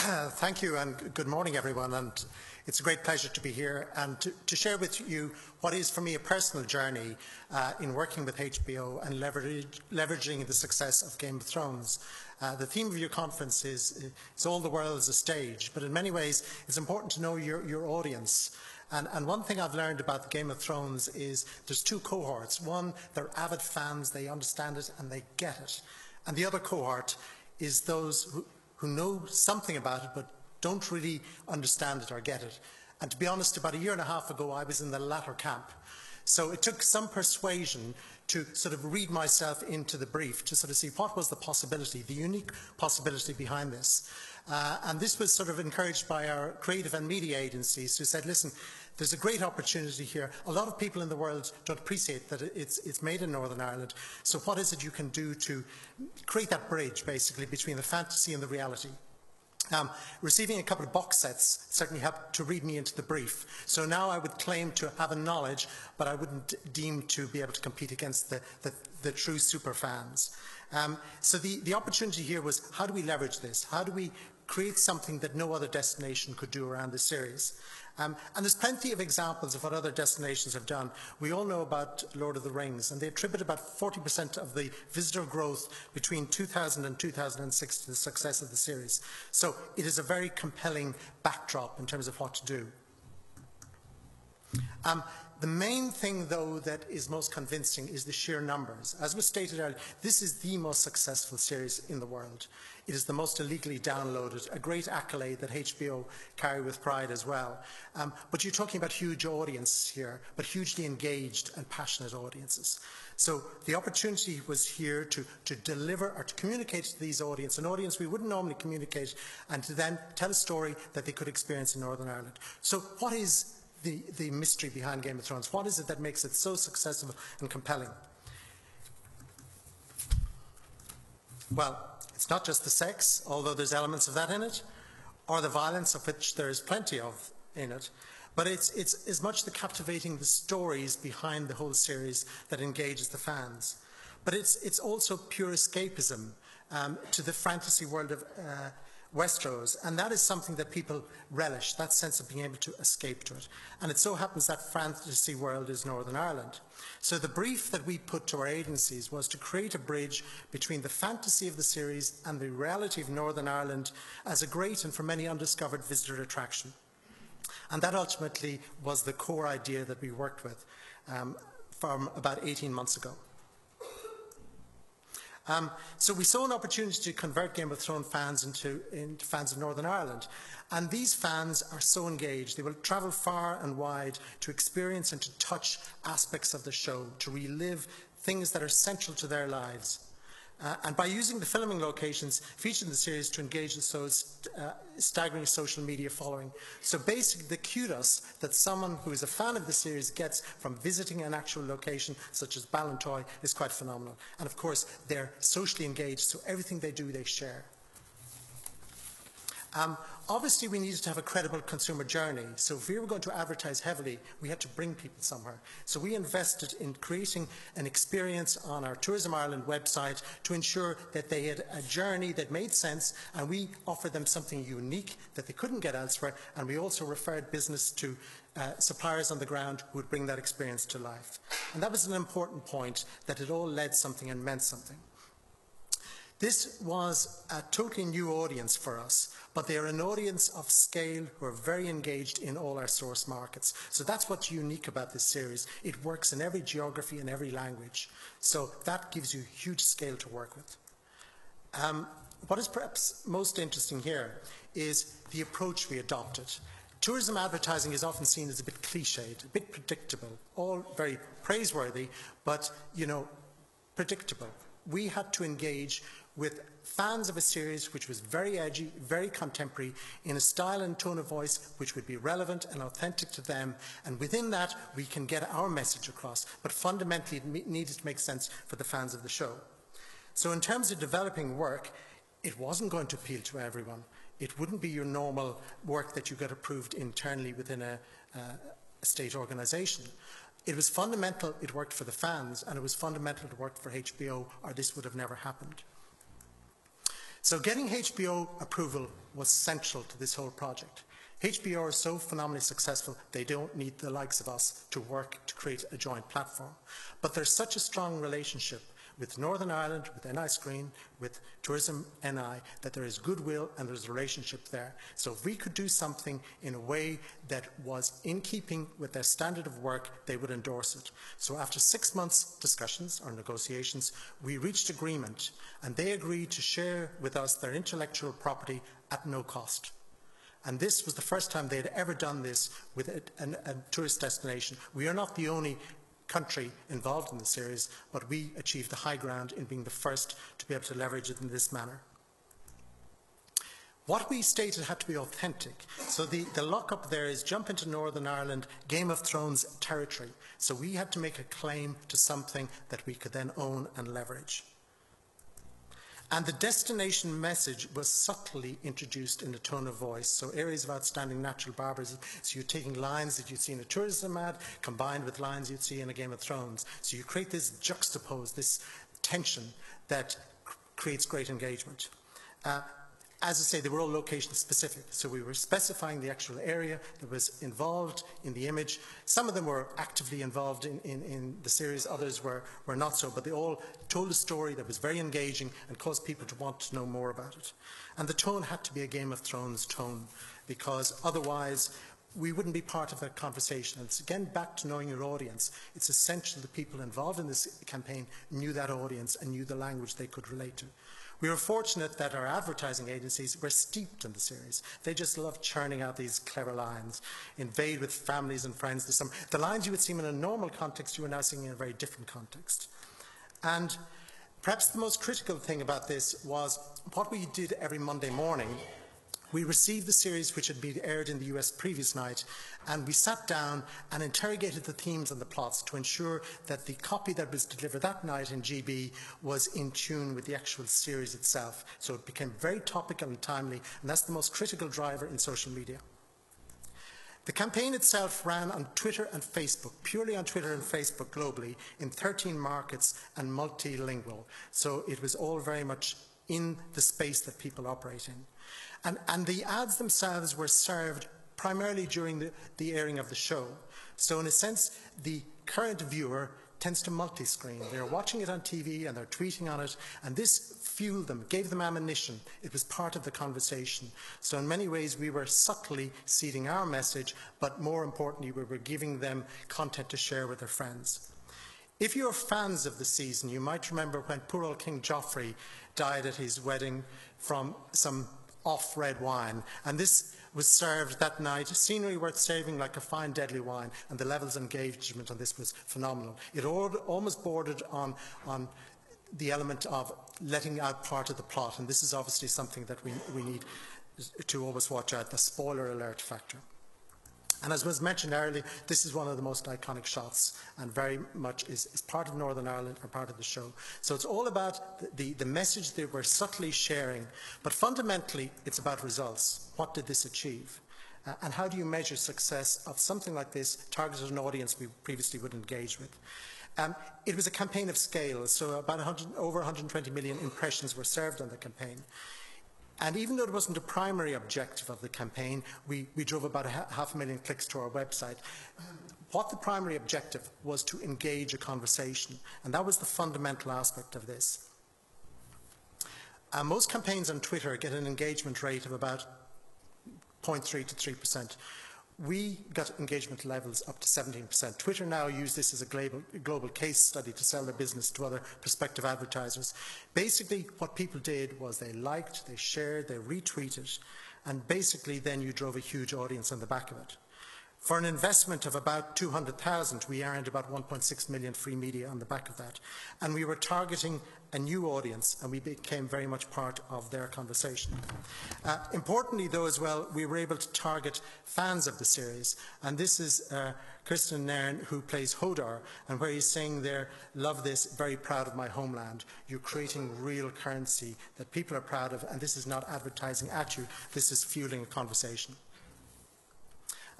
Thank you, and good morning, everyone. And it's a great pleasure to be here and to share with you what is, for me, a personal journey in working with HBO and leveraging the success of Game of Thrones. The theme of your conference is all the world is a stage, but in many ways, it's important to know your audience. And one thing I've learned about the Game of Thrones is there's two cohorts. One, they're avid fans, they understand it and they get it. And the other cohort is those who know something about it but don't really understand it or get it. And to be honest, about a year and a half ago, I was in the latter camp. So it took some persuasion to sort of read myself into the brief, to sort of see what was the possibility, the unique possibility behind this. And this was sort of encouraged by our creative and media agencies who said, listen, there's a great opportunity here. A lot of people in the world don't appreciate that it's made in Northern Ireland. So what is it you can do to create that bridge, basically, between the fantasy and the reality? Receiving a couple of box sets certainly helped to read me into the brief. So now I would claim to have a knowledge, but I wouldn't deem to be able to compete against the true super fans. So the opportunity here was, how do we leverage this? How do we create something that no other destination could do around this series? And there's plenty of examples of what other destinations have done. We all know about Lord of the Rings, and they attribute about 40% of the visitor growth between 2000 and 2006 to the success of the series. So it is a very compelling backdrop in terms of what to do. The main thing, though, that is most convincing is the sheer numbers. As was stated earlier, this is the most successful series in the world. It is the most illegally downloaded, a great accolade that HBO carry with pride as well. But you're talking about huge audiences here, but hugely engaged and passionate audiences. So the opportunity was here to deliver or to communicate to these audience, an audience we wouldn't normally communicate, and to then tell a story that they could experience in Northern Ireland. So what is the mystery behind Game of Thrones? What is it that makes it so successful and compelling? Well, it's not just the sex, although there's elements of that in it, or the violence, of which there is plenty of in it, but it's as much the captivating the stories behind the whole series that engages the fans. But it's also pure escapism to the fantasy world of Westeros, and that is something that people relish, that sense of being able to escape to it. And it so happens that fantasy world is Northern Ireland. So the brief that we put to our agencies was to create a bridge between the fantasy of the series and the reality of Northern Ireland as a great and for many undiscovered visitor attraction. And that ultimately was the core idea that we worked with from about 18 months ago. So we saw an opportunity to convert Game of Thrones fans into fans of Northern Ireland. And these fans are so engaged. They will travel far and wide to experience and to touch aspects of the show, to relive things that are central to their lives. And by using the filming locations featured in the series to engage the show's staggering social media following. So basically the kudos that someone who is a fan of the series gets from visiting an actual location such as Ballantoy is quite phenomenal. And of course they're socially engaged, so everything they do they share. Obviously, we needed to have a credible consumer journey. So if we were going to advertise heavily, we had to bring people somewhere. So we invested in creating an experience on our Tourism Ireland website to ensure that they had a journey that made sense, and we offered them something unique that they couldn't get elsewhere. And we also referred business to suppliers on the ground who would bring that experience to life. And that was an important point, that it all led something and meant something. This was a totally new audience for us, but they are an audience of scale who are very engaged in all our source markets. So that's what's unique about this series. It works in every geography and every language. So that gives you huge scale to work with. What is perhaps most interesting here is the approach we adopted. Tourism advertising is often seen as a bit cliched, a bit predictable, all very praiseworthy, but, predictable. We had to engage with fans of a series which was very edgy, very contemporary, in a style and tone of voice which would be relevant and authentic to them. And within that, we can get our message across. But fundamentally, it needed to make sense for the fans of the show. So in terms of developing work, it wasn't going to appeal to everyone. It wouldn't be your normal work that you get approved internally within a state organisation. It was fundamental it worked for the fans, and it was fundamental it worked for HBO, or this would have never happened. So getting HBO approval was central to this whole project. HBO are so phenomenally successful, they don't need the likes of us to work to create a joint platform. But there's such a strong relationship with Northern Ireland, with NI Screen, with Tourism NI, that there is goodwill and there's a relationship there. So if we could do something in a way that was in keeping with their standard of work, they would endorse it. So after 6 months discussions or negotiations, we reached agreement, and they agreed to share with us their intellectual property at no cost. And this was the first time they had ever done this with a tourist destination. We are not the only country involved in the series, but we achieved the high ground in being the first to be able to leverage it in this manner. What we stated had to be authentic. So the lock-up there is jump into Northern Ireland, Game of Thrones territory. So we had to make a claim to something that we could then own and leverage. And the destination message was subtly introduced in the tone of voice. So areas of outstanding natural barbarism. So you're taking lines that you'd see in a tourism ad combined with lines you'd see in a Game of Thrones. So you create this juxtapose, this tension that creates great engagement. As I say, they were all location specific. So we were specifying the actual area that was involved in the image. Some of them were actively involved in the series, others were not so, but they all told a story that was very engaging and caused people to want to know more about it. And the tone had to be a Game of Thrones tone, because otherwise we wouldn't be part of that conversation. And it's again back to knowing your audience. It's essential that people involved in this campaign knew that audience and knew the language they could relate to. We were fortunate that our advertising agencies were steeped in the series. They just loved churning out these clever lines. INVADE with families and friends this summer. The lines you would see in a normal context, you were now seeing in a very different context. And perhaps the most critical thing about this was what we did every Monday morning. We received the series which had been aired in the US previous night, and we sat down and interrogated the themes and the plots to ensure that the copy that was delivered that night in GB was in tune with the actual series itself. So it became very topical and timely, and that's the most critical driver in social media. The campaign itself ran on Twitter and Facebook, purely on Twitter and Facebook globally, in 13 markets and multilingual. So it was all very much in the space that people operate in. And the ads themselves were served primarily during the airing of the show. So in a sense, the current viewer tends to multi-screen. They're watching it on TV and they're tweeting on it, and this fueled them, gave them ammunition. It was part of the conversation. So in many ways, we were subtly seeding our message, but more importantly, we were giving them content to share with their friends. If you're fans of the season, you might remember when poor old King Joffrey died at his wedding from some off red wine, and this was served that night, scenery worth saving like a fine deadly wine, and the levels of engagement on this was phenomenal. It almost bordered on the element of letting out part of the plot, and this is obviously something that we need to always watch out, the spoiler alert factor. And as was mentioned earlier, this is one of the most iconic shots and very much is part of Northern Ireland or part of the show. So it's all about the message that we're subtly sharing, but fundamentally it's about results. What did this achieve? And how do you measure success of something like this targeted an audience we previously wouldn't engage with? It was a campaign of scale, so about over 120 million impressions were served on the campaign. And even though it wasn't the primary objective of the campaign, we drove about 500,000 clicks to our website. What the primary objective was to engage a conversation, and that was the fundamental aspect of this. Most campaigns on Twitter get an engagement rate of about 0.3 to 3%. We got engagement levels up to 17%. Twitter now use this as a global case study to sell their business to other prospective advertisers. Basically, what people did was they liked, they shared, they retweeted, and basically then you drove a huge audience on the back of it. For an investment of about 200,000, we earned about 1.6 million free media on the back of that. And we were targeting a new audience, and we became very much part of their conversation. Importantly, though, as well, we were able to target fans of the series. And this is Kristen Nairn, who plays Hodor, and where he's saying there, love this, very proud of my homeland. You're creating real currency that people are proud of, and this is not advertising at you. This is fueling a conversation.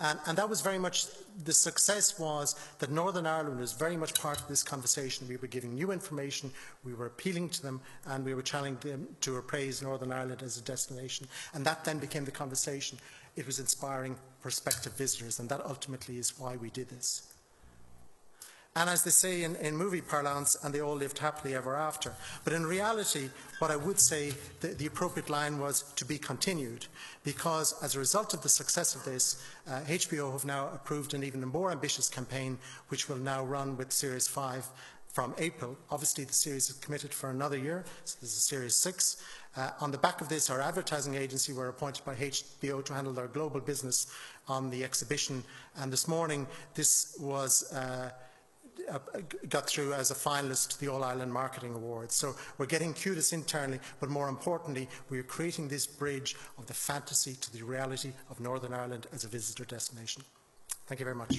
And that was very much, the success was that Northern Ireland was very much part of this conversation. We were giving new information, we were appealing to them, and we were challenging them to appraise Northern Ireland as a destination. And that then became the conversation. It was inspiring prospective visitors, and that ultimately is why we did this. And as they say in movie parlance, and they all lived happily ever after. But in reality, what I would say, the appropriate line was to be continued, because as a result of the success of this, HBO have now approved an even more ambitious campaign, which will now run with Series 5 from April. Obviously, the series is committed for another year, so this is Series 6. On the back of this, our advertising agency were appointed by HBO to handle their global business on the exhibition. And this morning, this was got through as a finalist to the All-Ireland Marketing Awards. So we're getting kudos internally, but more importantly, we're creating this bridge of the fantasy to the reality of Northern Ireland as a visitor destination. Thank you very much.